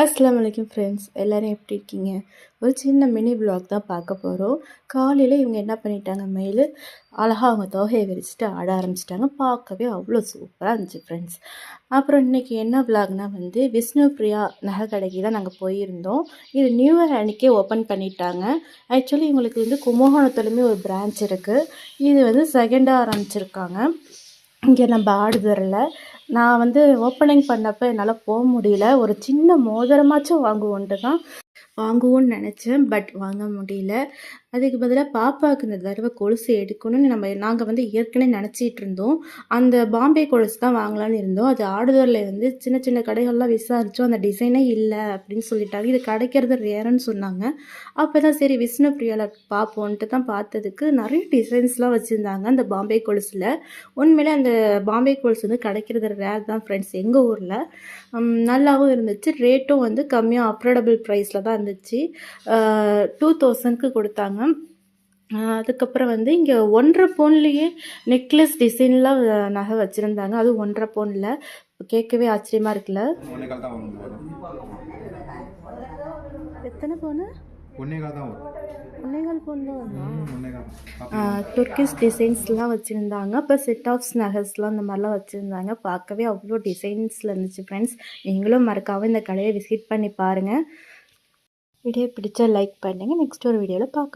அஸ்ஸலாமு அலைக்கும் ஃப்ரெண்ட்ஸ், எல்லோரும் எப்படி இருக்கீங்க? ஒரு சின்ன மினி விலாக் தான் பார்க்க போகிறோம். காலையில் இவங்க என்ன பண்ணிட்டாங்க, மயில் அழகாக அவங்க தொகையை விரிச்சிட்டு ஆட ஆரம்பிச்சிட்டாங்க. பார்க்கவே அவ்வளோ சூப்பராக இருந்துச்சு ஃப்ரெண்ட்ஸ். அப்புறம் இன்றைக்கி என்ன விலாக்னால் விஷ்ணு பிரியா நகை கடைக்கு தான் நாங்கள் போயிருந்தோம். இது நியூ இயர் அன்றைக்கே ஓப்பன் பண்ணிட்டாங்க. ஆக்சுவலி இவங்களுக்கு கும்பகோணத்துலேயுமே ஒரு பிரான்ச் இருக்குது. இது செகண்டாக ஆரம்பிச்சிருக்காங்க. இங்கே நம்ம ஆடுதுறையில் நான் ஓப்பனிங் பண்ணப்போ என்னால் போக முடியல. ஒரு சின்ன மோதிரமாச்சும் வாங்குவோன்ட்டு தான் வாங்குவோன்னு நினச்சேன். பட் வாங்க முடியல. அதுக்கு பதிலாக பாப்பாவுக்கு இந்த தடவை கொலுசு எடுக்கணும்னு நாங்கள் ஏற்கனவே நினச்சிட்டு இருந்தோம். அந்த பாம்பே கொலுசு தான் வாங்கலான்னு இருந்தோம். அது ஆடுதுறையில் சின்ன சின்ன கடைகள்லாம் விசாரித்தோம். அந்த டிசைனே இல்லை அப்படின்னு சொல்லிட்டாங்க. இது கிடைக்கிறது ரேருன்னு சொன்னாங்க. அப்போ தான் சரி விஷ்ணு பிரியாவில் பார்ப்போன்ட்டு தான் பார்த்ததுக்கு நிறைய டிசைன்ஸ்லாம் வச்சுருந்தாங்க அந்த பாம்பே கொலுசில். உண்மையிலே அந்த பாம்பே கொலுசு கிடைக்கிறது ரேர் தான் ஃப்ரெண்ட்ஸ் எங்கள் ஊரில். நல்லாவும் இருந்துச்சு. ரேட்டும் கம்மியாக அஃபோர்டபுள் ப்ரைஸில் தான் இருந்துச்சு. 2000க்கு கொடுத்தாங்க. அதுக்கப்புறம் இங்கே 1.5 பவுன்லேயே நெக்லஸ் டிசைன்லாம் நகை வச்சுருந்தாங்க. அதுவும் 1.5 பவுனில். கேட்கவே ஆச்சரியமாக இருக்குல்ல. எத்தனை பவுனு? 1.25 பவுன் தான். துர்க்கிஷ் டிசைன்ஸ்லாம் வச்சுருந்தாங்க. அப்புறம் செட் ஆஃப்ஸ் நகர்ஸ்லாம் இந்த மாதிரிலாம் வச்சுருந்தாங்க. பார்க்கவே அவ்வளோ டிசைன்ஸில் இருந்துச்சு ஃப்ரெண்ட்ஸ். நீங்களும் மறக்காமல் இந்த கடையை விசிட் பண்ணி பாருங்கள். வீடியோ பிடிச்சா லைக் பண்ணுங்கள். நெக்ஸ்ட் ஒரு வீடியோவில் பார்க்கலாம்.